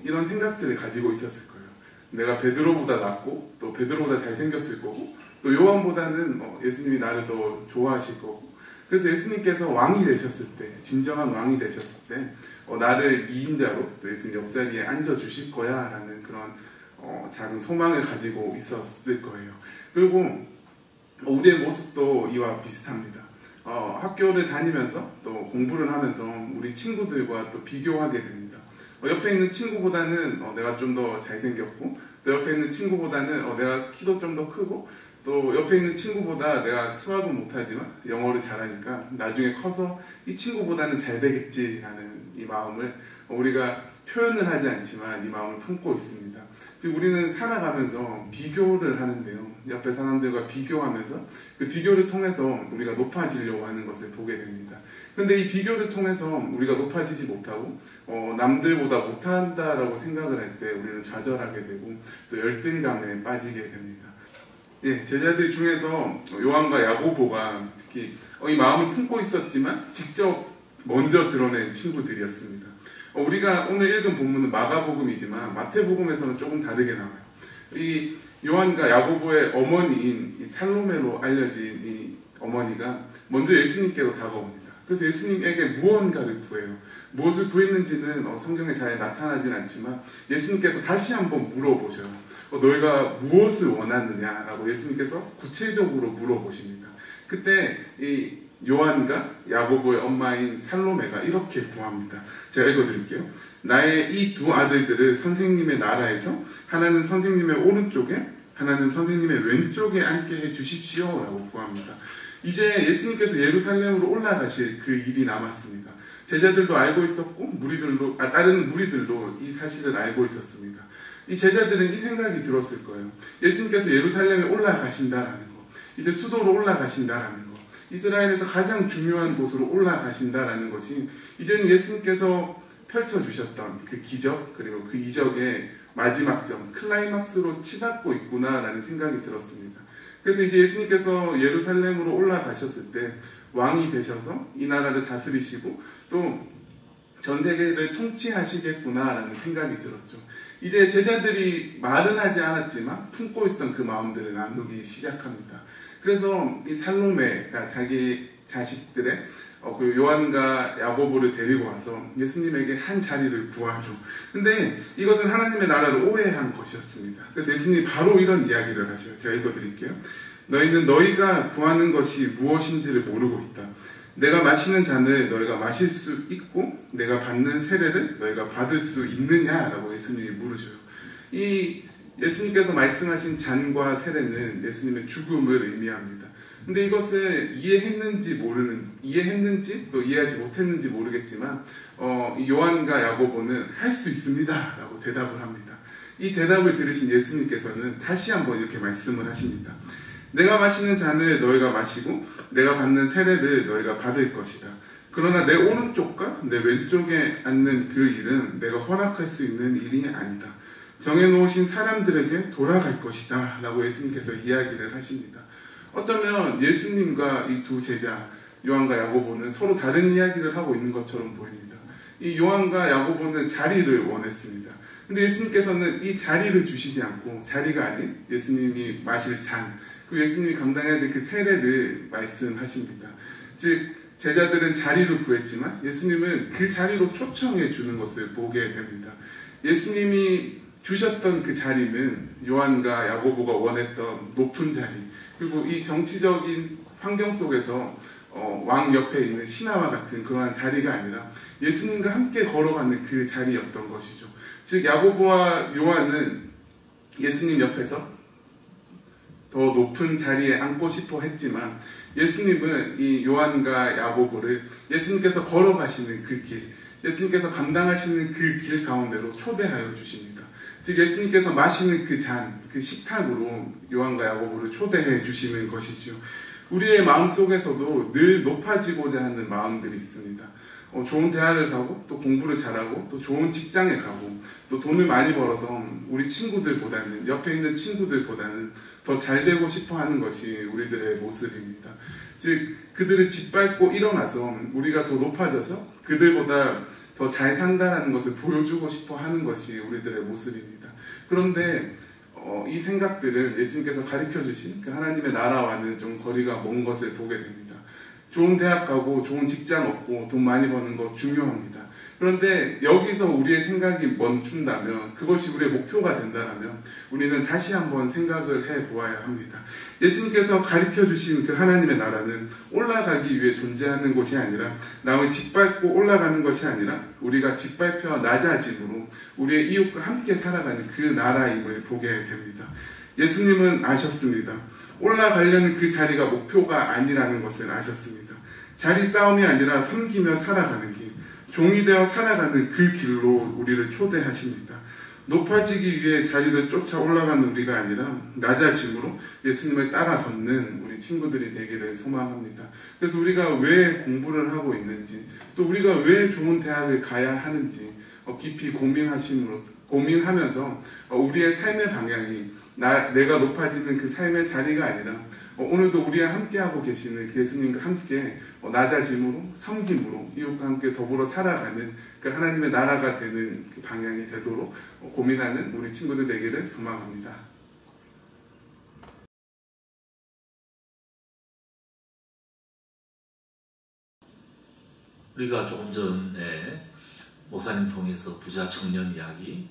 이런 생각들을 가지고 있었을 거예요. 내가 베드로보다 낫고 또 베드로보다 잘생겼을 거고 또 요한보다는 예수님이 나를 더 좋아하실 거고 그래서 예수님께서 왕이 되셨을 때 진정한 왕이 되셨을 때 나를 2인자로 또 예수님 옆자리에 앉아주실 거야 라는 그런 작은 소망을 가지고 있었을 거예요. 그리고 우리의 모습도 이와 비슷합니다. 학교를 다니면서 또 공부를 하면서 우리 친구들과 또 비교하게 됩니다. 옆에 있는 친구보다는 내가 좀 더 잘생겼고 또 옆에 있는 친구보다는 내가 키도 좀 더 크고 또 옆에 있는 친구보다 내가 수학은 못하지만 영어를 잘하니까 나중에 커서 이 친구보다는 잘 되겠지라는 이 마음을 우리가 표현을 하지 않지만 이 마음을 품고 있습니다. 지금 우리는 살아가면서 비교를 하는데요. 옆에 사람들과 비교하면서 그 비교를 통해서 우리가 높아지려고 하는 것을 보게 됩니다. 그런데 이 비교를 통해서 우리가 높아지지 못하고 남들보다 못한다라고 생각을 할 때 우리는 좌절하게 되고 또 열등감에 빠지게 됩니다. 예, 제자들 중에서 요한과 야고보가 특히 이 마음을 품고 있었지만 직접 먼저 드러낸 친구들이었습니다. 우리가 오늘 읽은 본문은 마가복음이지만 마태복음에서는 조금 다르게 나와요. 이 요한과 야고보의 어머니인 이 살로메로 알려진 이 어머니가 먼저 예수님께로 다가옵니다. 그래서 예수님에게 무언가를 구해요. 무엇을 구했는지는 성경에 잘 나타나진 않지만 예수님께서 다시 한번 물어보셔요. 너희가 무엇을 원하느냐라고 예수님께서 구체적으로 물어보십니다. 그때 이 요한과 야고보의 엄마인 살로메가 이렇게 구합니다. 제가 읽어드릴게요. 나의 이 두 아들들을 선생님의 나라에서 하나는 선생님의 오른쪽에 하나는 선생님의 왼쪽에 앉게 해 주십시오 라고 구합니다. 이제 예수님께서 예루살렘으로 올라가실 그 일이 남았습니다. 제자들도 알고 있었고 다른 무리들도 이 사실을 알고 있었습니다. 이 제자들은 이 생각이 들었을 거예요. 예수님께서 예루살렘에 올라가신다라는 거, 이제 수도로 올라가신다라는 거, 이스라엘에서 가장 중요한 곳으로 올라가신다라는 것이 이제는 예수님께서 펼쳐주셨던 그 기적, 그리고 그 이적의 마지막 점, 클라이막스로 치닫고 있구나라는 생각이 들었습니다. 그래서 이제 예수님께서 예루살렘으로 올라가셨을 때 왕이 되셔서 이 나라를 다스리시고 또 전 세계를 통치하시겠구나라는 생각이 들었죠. 이제 제자들이 말은 하지 않았지만 품고 있던 그 마음들을 나누기 시작합니다. 그래서 이 살로메가 자기 자식들의 그 요한과 야고보를 데리고 와서 예수님에게 한 자리를 구하죠. 근데 이것은 하나님의 나라를 오해한 것이었습니다. 그래서 예수님이 바로 이런 이야기를 하셔요. 제가 읽어드릴게요. 너희는 너희가 구하는 것이 무엇인지를 모르고 있다. 내가 마시는 잔을 너희가 마실 수 있고 내가 받는 세례를 너희가 받을 수 있느냐라고 예수님이 물으셔요. 이 예수님께서 말씀하신 잔과 세례는 예수님의 죽음을 의미합니다. 근데 이것을 이해했는지 또 이해하지 못했는지 모르겠지만 요한과 야고보는 할 수 있습니다 라고 대답을 합니다. 이 대답을 들으신 예수님께서는 다시 한번 이렇게 말씀을 하십니다. 내가 마시는 잔을 너희가 마시고 내가 받는 세례를 너희가 받을 것이다. 그러나 내 오른쪽과 내 왼쪽에 앉는 그 일은 내가 허락할 수 있는 일이 아니다. 정해놓으신 사람들에게 돌아갈 것이다 라고 예수님께서 이야기를 하십니다. 어쩌면 예수님과 이 두 제자 요한과 야고보는 서로 다른 이야기를 하고 있는 것처럼 보입니다. 이 요한과 야고보는 자리를 원했습니다. 근데 예수님께서는 이 자리를 주시지 않고 자리가 아닌 예수님이 마실 잔, 그 예수님이 감당해야 될 그 세례를 말씀하십니다. 즉 제자들은 자리를 구했지만 예수님은 그 자리로 초청해 주는 것을 보게 됩니다. 예수님이 주셨던 그 자리는 요한과 야고보가 원했던 높은 자리, 그리고 이 정치적인 환경 속에서 왕 옆에 있는 신하와 같은 그러한 자리가 아니라 예수님과 함께 걸어가는 그 자리였던 것이죠. 즉 야고보와 요한은 예수님 옆에서 더 높은 자리에 앉고 싶어 했지만 예수님은 이 요한과 야고보를 예수님께서 걸어가시는 그 길, 예수님께서 감당하시는 그 길 가운데로 초대하여 주십니다. 즉 예수님께서 마시는 그 잔, 그 식탁으로 요한과 야고보를 초대해 주시는 것이죠. 우리의 마음속에서도 늘 높아지고자 하는 마음들이 있습니다. 좋은 대학을 가고 또 공부를 잘하고 또 좋은 직장에 가고 또 돈을 많이 벌어서 우리 친구들보다는, 옆에 있는 친구들보다는 더 잘 되고 싶어 하는 것이 우리들의 모습입니다. 즉 그들을 짓밟고 일어나서 우리가 더 높아져서 그들보다 더 잘 산다는 것을 보여주고 싶어 하는 것이 우리들의 모습입니다. 그런데 이 생각들은 예수님께서 가르쳐주신 그 하나님의 나라와는 좀 거리가 먼 것을 보게 됩니다. 좋은 대학 가고 좋은 직장 얻고 돈 많이 버는 거 중요합니다. 그런데 여기서 우리의 생각이 멈춘다면, 그것이 우리의 목표가 된다면 우리는 다시 한번 생각을 해보아야 합니다. 예수님께서 가르쳐주신 그 하나님의 나라는 올라가기 위해 존재하는 곳이 아니라, 남을 짓밟고 올라가는 것이 아니라 우리가 짓밟혀 낮아짐으로 우리의 이웃과 함께 살아가는 그 나라임을 보게 됩니다. 예수님은 아셨습니다. 올라가려는 그 자리가 목표가 아니라는 것을 아셨습니다. 자리 싸움이 아니라 섬기며 살아가는 길, 종이 되어 살아가는 그 길로 우리를 초대하십니다. 높아지기 위해 자리를 쫓아 올라가는 우리가 아니라 낮아짐으로 예수님을 따라 걷는 우리 친구들이 되기를 소망합니다. 그래서 우리가 왜 공부를 하고 있는지, 또 우리가 왜 좋은 대학을 가야 하는지 깊이 고민하면서 우리의 삶의 방향이 내가 높아지는 그 삶의 자리가 아니라 오늘도 우리와 함께하고 계시는 예수님과 함께 낮아짐으로, 섬김으로 이웃과 함께 더불어 살아가는 그 하나님의 나라가 되는 그 방향이 되도록 고민하는 우리 친구들 되기를 소망합니다. 우리가 조금 전에 목사님 통해서 부자 청년 이야기,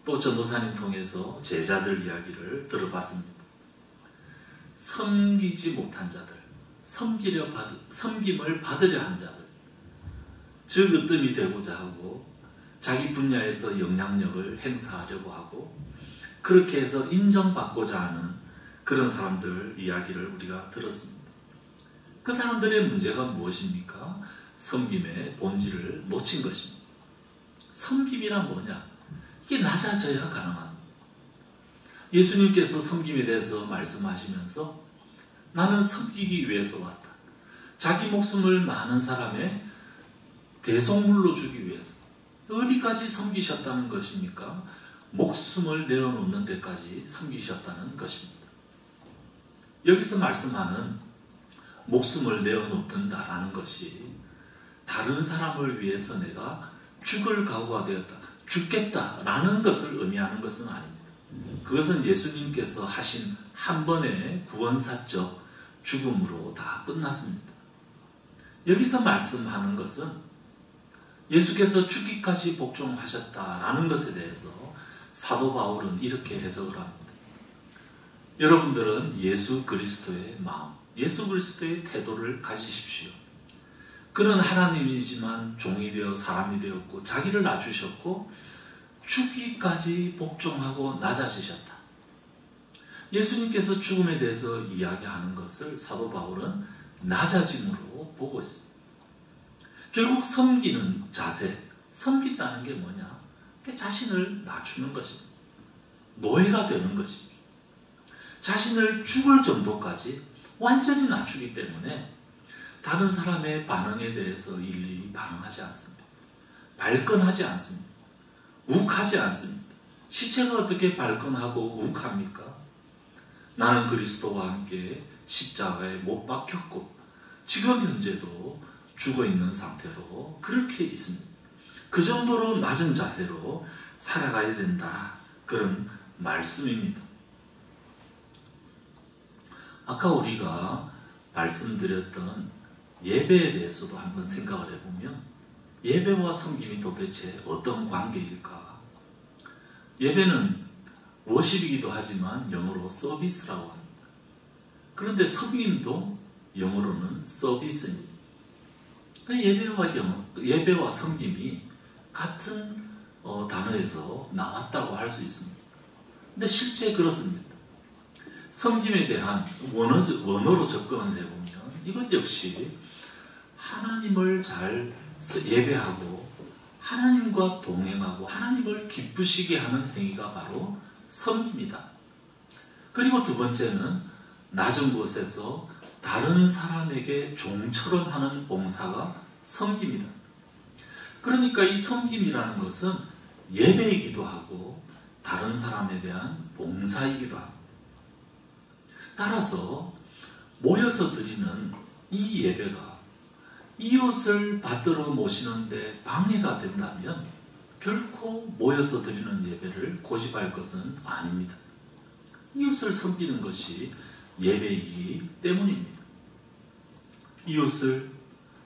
또 전도사님 통해서 제자들 이야기를 들어봤습니다. 섬기지 못한 자들, 섬김을 받으려 한 자들, 즉 으뜸이 되고자 하고 자기 분야에서 영향력을 행사하려고 하고 그렇게 해서 인정받고자 하는 그런 사람들 이야기를 우리가 들었습니다. 그 사람들의 문제가 무엇입니까? 섬김의 본질을 놓친 것입니다. 섬김이란 뭐냐? 이게 낮아져야 가능합니다. 예수님께서 섬김에 대해서 말씀하시면서 나는 섬기기 위해서 왔다. 자기 목숨을 많은 사람의 대속물로 주기 위해서. 어디까지 섬기셨다는 것입니까? 목숨을 내어놓는 데까지 섬기셨다는 것입니다. 여기서 말씀하는 목숨을 내어놓는다라는 것이 다른 사람을 위해서 내가 죽을 각오가 되었다, 죽겠다라는 것을 의미하는 것은 아닙니다. 그것은 예수님께서 하신 한 번의 구원사적 죽음으로 다 끝났습니다. 여기서 말씀하는 것은 예수께서 죽기까지 복종하셨다라는 것에 대해서 사도 바울은 이렇게 해석을 합니다. 여러분들은 예수 그리스도의 마음, 예수 그리스도의 태도를 가지십시오. 그는 하나님이지만 종이 되어 사람이 되었고 자기를 낮추셨고 죽기까지 복종하고 낮아지셨다. 예수님께서 죽음에 대해서 이야기하는 것을 사도 바울은 낮아짐으로 보고 있습니다. 결국 섬기는 자세, 섬긴다는 게 뭐냐? 자신을 낮추는 것입니다. 노예가 되는 것입니다. 자신을 죽을 정도까지 완전히 낮추기 때문에 다른 사람의 반응에 대해서 일일이 반응하지 않습니다. 발끈하지 않습니다. 욱하지 않습니다. 시체가 어떻게 발끈하고 욱합니까? 나는 그리스도와 함께 십자가에 못 박혔고 지금 현재도 죽어있는 상태로 그렇게 있습니다. 그 정도로 낮은 자세로 살아가야 된다. 그런 말씀입니다. 아까 우리가 말씀드렸던 예배에 대해서도 한번 생각을 해보면 예배와 섬김이 도대체 어떤 관계일까? 예배는 워십이기도 하지만 영어로 서비스라고 합니다. 그런데 섬김도 영어로는 서비스입니다. 예배와 섬김이 같은 단어에서 나왔다고 할 수 있습니다. 근데 실제 그렇습니다. 섬김에 대한 원어로 접근을 해보면 이것 역시 하나님을 잘 예배하고 하나님과 동행하고 하나님을 기쁘시게 하는 행위가 바로 섬김이다. 그리고 두 번째는 낮은 곳에서 다른 사람에게 종처럼 하는 봉사가 섬김이다. 그러니까 이 섬김이라는 것은 예배이기도 하고 다른 사람에 대한 봉사이기도 합니다. 따라서 모여서 드리는 이 예배가 이웃을 받들어 모시는데 방해가 된다면 결코 모여서 드리는 예배를 고집할 것은 아닙니다. 이웃을 섬기는 것이 예배이기 때문입니다. 이웃을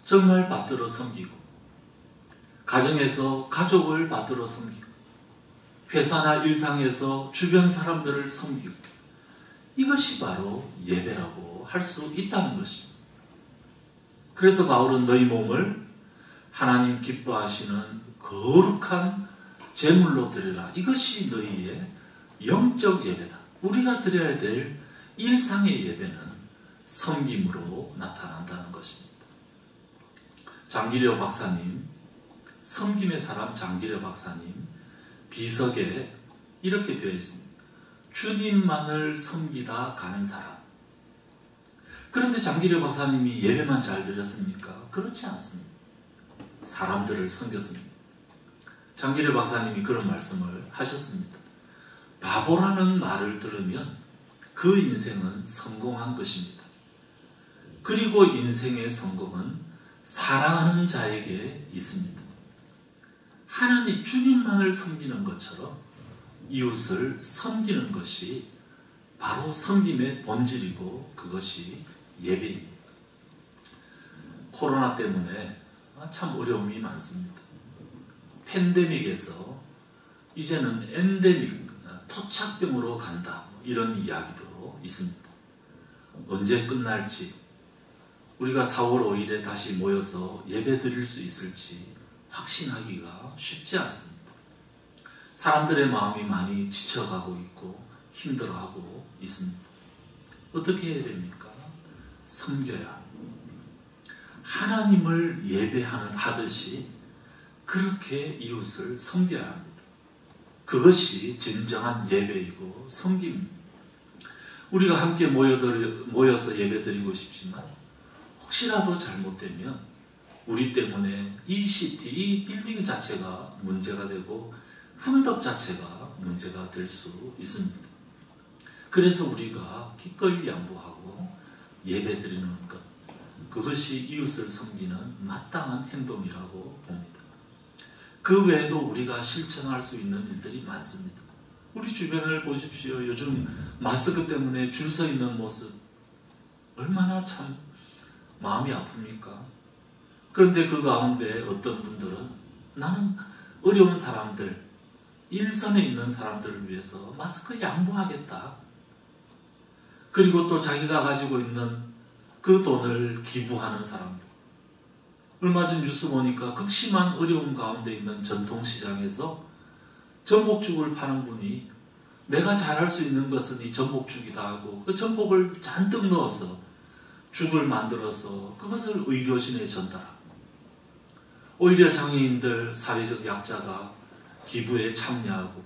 정말 받들어 섬기고 가정에서 가족을 받들어 섬기고 회사나 일상에서 주변 사람들을 섬기고 이것이 바로 예배라고 할 수 있다는 것입니다. 그래서 바울은 너희 몸을 하나님 기뻐하시는 거룩한 제물로 드리라. 이것이 너희의 영적 예배다. 우리가 드려야 될 일상의 예배는 섬김으로 나타난다는 것입니다. 장기려 박사님, 섬김의 사람 장기려 박사님 비석에 이렇게 되어 있습니다. 주님만을 섬기다 가는 사람. 그런데 장기려 박사님이 예배만 잘 드렸습니까? 그렇지 않습니다. 사람들을 섬겼습니다. 장기려 박사님이 그런 말씀을 하셨습니다. 바보라는 말을 들으면 그 인생은 성공한 것입니다. 그리고 인생의 성공은 사랑하는 자에게 있습니다. 하나님, 주님만을 섬기는 것처럼 이웃을 섬기는 것이 바로 섬김의 본질이고 그것이 예배입니다. 코로나 때문에 참 어려움이 많습니다. 팬데믹에서 이제는 엔데믹, 토착병으로 간다, 이런 이야기도 있습니다. 언제 끝날지, 우리가 4월 5일에 다시 모여서 예배 드릴 수 있을지 확신하기가 쉽지 않습니다. 사람들의 마음이 많이 지쳐가고 있고 힘들어하고 있습니다. 어떻게 해야 됩니까? 섬겨야 합니다. 하나님을 하듯이 그렇게 이웃을 섬겨야 합니다. 그것이 진정한 예배이고 섬김입니다. 우리가 함께 모여서 예배드리고 싶지만 혹시라도 잘못되면 우리 때문에 이 시티, 이 빌딩 자체가 문제가 되고 흥덕 자체가 문제가 될 수 있습니다. 그래서 우리가 기꺼이 양보하고 예배드리는 것, 그것이 이웃을 섬기는 마땅한 행동이라고 봅니다. 그 외에도 우리가 실천할 수 있는 일들이 많습니다. 우리 주변을 보십시오. 요즘 마스크 때문에 줄 서 있는 모습 얼마나 참 마음이 아픕니까? 그런데 그 가운데 어떤 분들은 나는 어려운 사람들, 일선에 있는 사람들을 위해서 마스크 양보하겠다. 그리고 또 자기가 가지고 있는 그 돈을 기부하는 사람들. 얼마 전 뉴스 보니까 극심한 어려움 가운데 있는 전통시장에서 전복죽을 파는 분이 내가 잘할 수 있는 것은 이 전복죽이다 하고 그 전복을 잔뜩 넣어서 죽을 만들어서 그것을 의료진에 전달하고 오히려 장애인들, 사회적 약자가 기부에 참여하고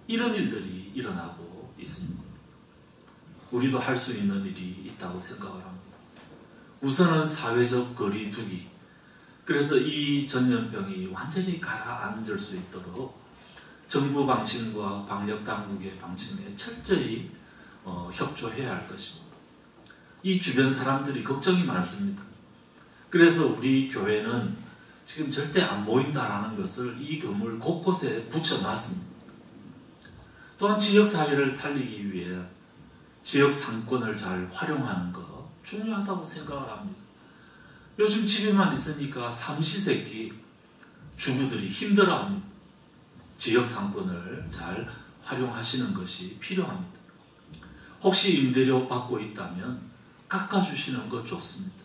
이런 일들이 일어나고 있습니다. 우리도 할 수 있는 일이 있다고 생각을 합니다. 우선은 사회적 거리 두기. 그래서 이 전염병이 완전히 가라앉을 수 있도록 정부 방침과 방역당국의 방침에 철저히 협조해야 할 것입니다. 이 주변 사람들이 걱정이 많습니다. 그래서 우리 교회는 지금 절대 안 모인다라는 것을 이 건물 곳곳에 붙여놨습니다. 또한 지역사회를 살리기 위해 지역 상권을 잘 활용하는 것 중요하다고 생각을 합니다. 요즘 집에만 있으니까 삼시세끼 주부들이 힘들어합니다. 지역 상권을 잘 활용하시는 것이 필요합니다. 혹시 임대료 받고 있다면 깎아주시는 것 좋습니다.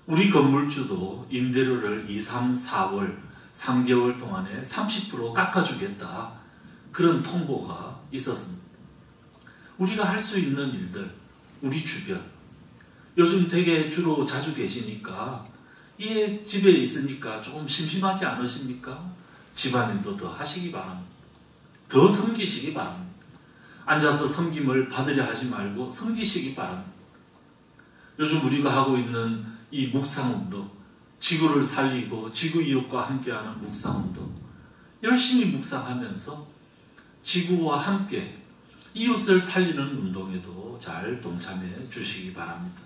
우리 건물주도 임대료를 2, 3, 4월, 3개월 동안에 30% 깎아주겠다. 그런 통보가 있었습니다. 우리가 할 수 있는 일들, 우리 주변. 요즘 되게 주로 자주 계시니까 이 집에 있으니까 조금 심심하지 않으십니까? 집안일도 더 하시기 바랍니다. 더 섬기시기 바랍니다. 앉아서 섬김을 받으려 하지 말고 섬기시기 바랍니다. 요즘 우리가 하고 있는 이 묵상운동, 지구를 살리고 지구 이웃과 함께하는 묵상운동, 열심히 묵상하면서 지구와 함께 이웃을 살리는 운동에도 잘 동참해 주시기 바랍니다.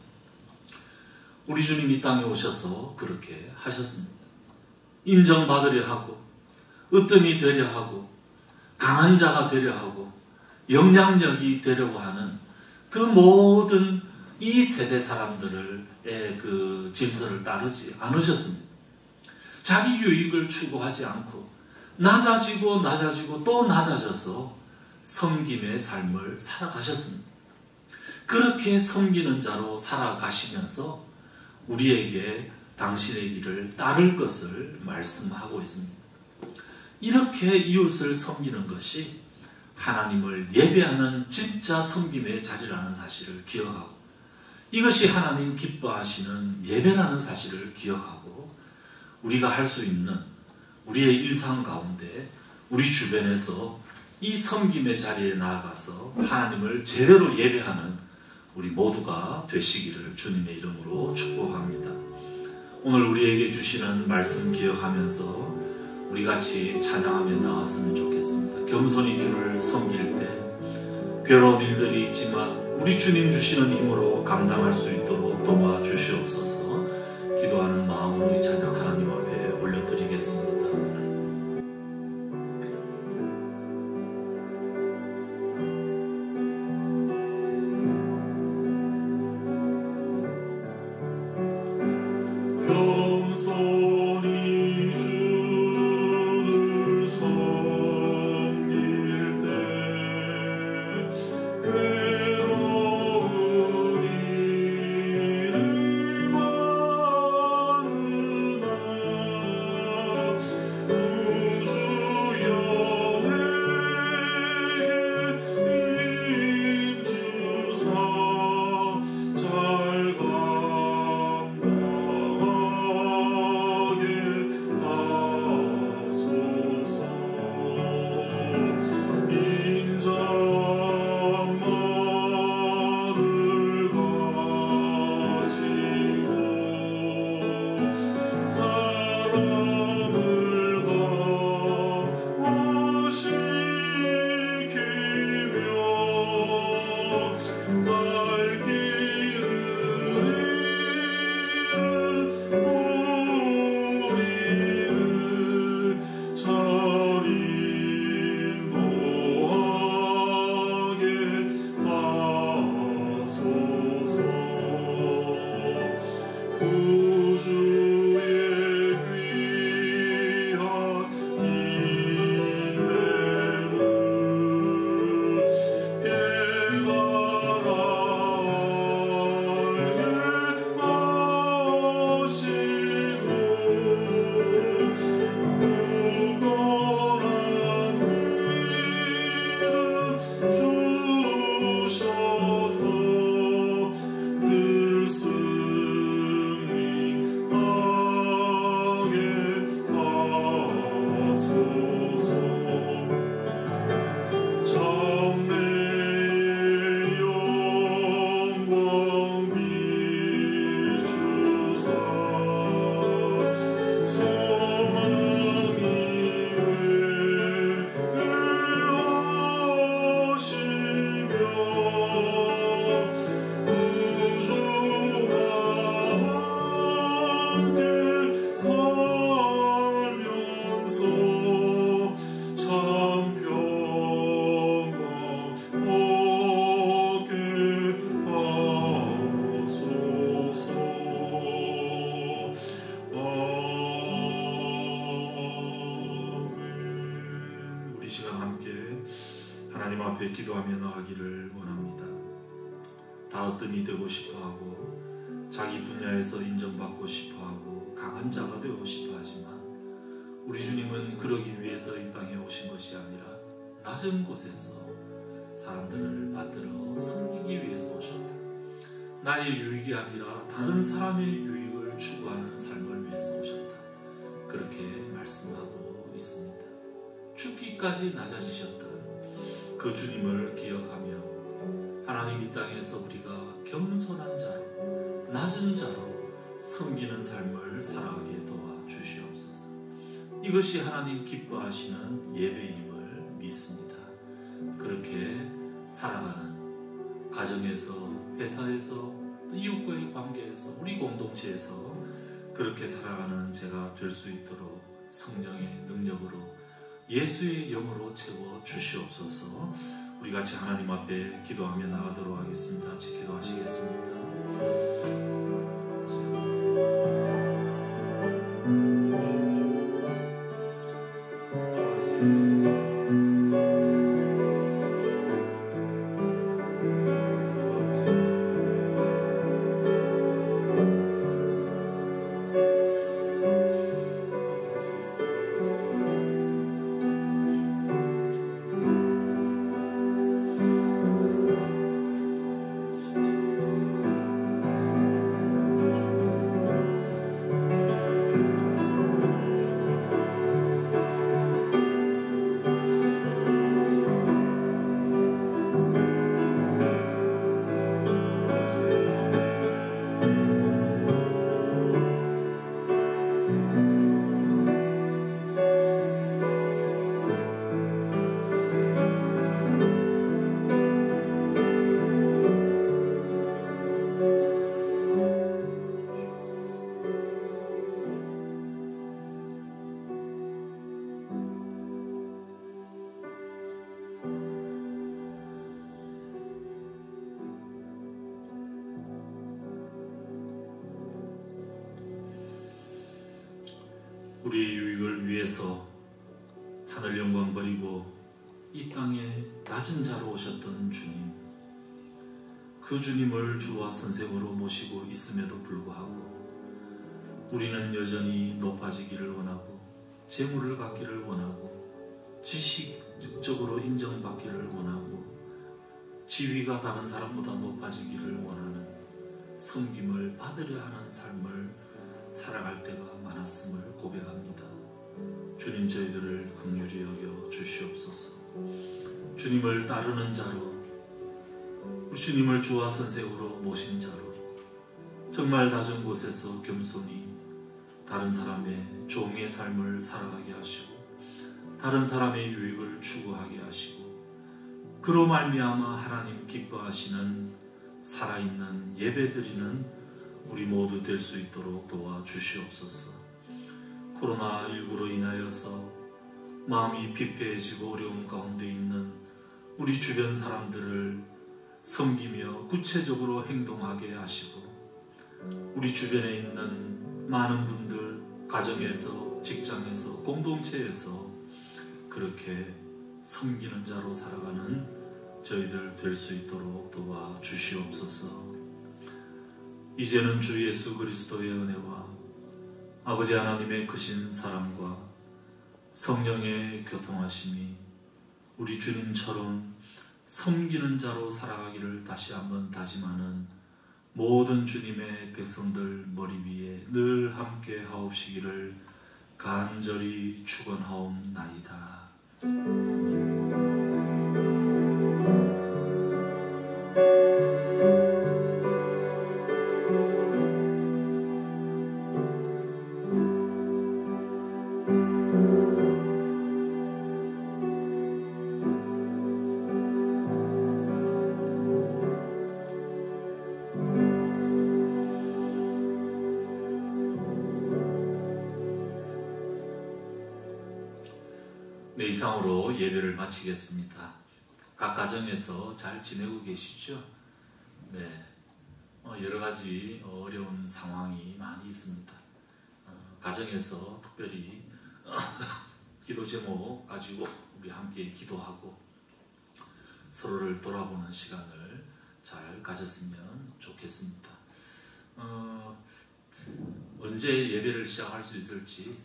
우리 주님 이 땅에 오셔서 그렇게 하셨습니다. 인정받으려 하고 으뜸이 되려 하고 강한 자가 되려 하고 영향력이 되려고 하는 그 모든 이 세대 사람들의 그 질서를 따르지 않으셨습니다. 자기 유익을 추구하지 않고 낮아지고 또 낮아져서 섬김의 삶을 살아가셨습니다. 그렇게 섬기는 자로 살아가시면서 우리에게 당신의 길을 따를 것을 말씀하고 있습니다. 이렇게 이웃을 섬기는 것이 하나님을 예배하는 진짜 섬김의 자리라는 사실을 기억하고 이것이 하나님 기뻐하시는 예배라는 사실을 기억하고 우리가 할 수 있는 우리의 일상 가운데 우리 주변에서 이 섬김의 자리에 나아가서 하나님을 제대로 예배하는 우리 모두가 되시기를 주님의 이름으로 축복합니다. 오늘 우리에게 주시는 말씀 기억하면서 우리 같이 찬양하며 나왔으면 좋겠습니다. 겸손히 주를 섬길 때 괴로운 일들이 있지만 우리 주님 주시는 힘으로 감당할 수 있도록 도와주시옵소서. 기도하는 마음으로 이 찬양 하나님 앞에 올려드리겠습니다. 괴로운 일을 많으나 앞에 기도하며 나가기를 원합니다. 다으뜸이 되고 싶어하고 자기 분야에서 인정받고 싶어하고 강한 자가 되고 싶어하지만 우리 주님은 그러기 위해서 이 땅에 오신 것이 아니라 낮은 곳에서 사람들을 받들어 섬기기 위해서 오셨다. 나의 유익이 아니라 다른 사람의 유익을 추구하는 삶을 위해서 오셨다. 그렇게 말씀하고 있습니다. 죽기까지 낮아지셨던 그 주님을 기억하며 하나님 이 땅에서 우리가 겸손한 자로 낮은 자로 섬기는 삶을 살아가게 도와주시옵소서. 이것이 하나님 기뻐하시는 예배임을 믿습니다. 그렇게 살아가는 가정에서, 회사에서, 이웃과의 관계에서, 우리 공동체에서 그렇게 살아가는 제가 될 수 있도록 성령의 능력으로 예수의 영으로 채워 주시옵소서. 우리 같이 하나님 앞에 기도하며 나가도록 하겠습니다. 같이 기도하시겠습니다. 우리의 유익을 위해서 하늘 영광 버리고 이 땅에 낮은 자로 오셨던 주님, 그 주님을 주와 선생으로 모시고 있음에도 불구하고 우리는 여전히 높아지기를 원하고 재물을 갖기를 원하고 지식적으로 인정받기를 원하고 지위가 다른 사람보다 높아지기를 원하는 섬김을 받으려 하는 삶을 살아갈 때가 많았음을 고백합니다. 주님, 저희들을 긍휼히 여겨 주시옵소서. 주님을 따르는 자로, 주님을 주와 선생으로 모신 자로 정말 낮은 곳에서 겸손히 다른 사람의 종의 삶을 살아가게 하시고 다른 사람의 유익을 추구하게 하시고 그로 말미암아 하나님 기뻐하시는 살아있는 예배드리는 우리 모두 될 수 있도록 도와주시옵소서. 코로나19로 인하여서 마음이 피폐해지고 어려움 가운데 있는 우리 주변 사람들을 섬기며 구체적으로 행동하게 하시고 우리 주변에 있는 많은 분들, 가정에서, 직장에서, 공동체에서 그렇게 섬기는 자로 살아가는 저희들 될 수 있도록 도와주시옵소서. 이제는 주 예수 그리스도의 은혜와 아버지 하나님의 크신 사랑과 성령의 교통하심이 우리 주님처럼 섬기는 자로 살아가기를 다시 한번 다짐하는 모든 주님의 백성들 머리 위에 늘 함께 하옵시기를 간절히 축원하옵나이다. 네, 이상으로 예배를 마치겠습니다. 각 가정에서 잘 지내고 계시죠? 네, 여러 가지 어려운 상황이 많이 있습니다. 가정에서 특별히 기도 제목 가지고 우리 함께 기도하고 서로를 돌아보는 시간을 잘 가졌으면 좋겠습니다. 언제 예배를 시작할 수 있을지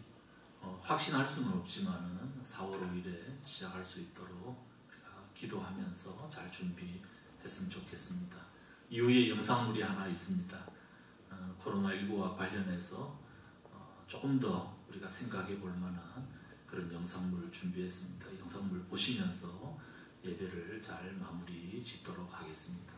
확신할 수는 없지만 4월 5일에 시작할 수 있도록 우리가 기도하면서 잘 준비했으면 좋겠습니다. 이후에 영상물이 하나 있습니다. 코로나19와 관련해서 조금 더 우리가 생각해 볼 만한 그런 영상물을 준비했습니다. 영상물 보시면서 예배를 잘 마무리 짓도록 하겠습니다.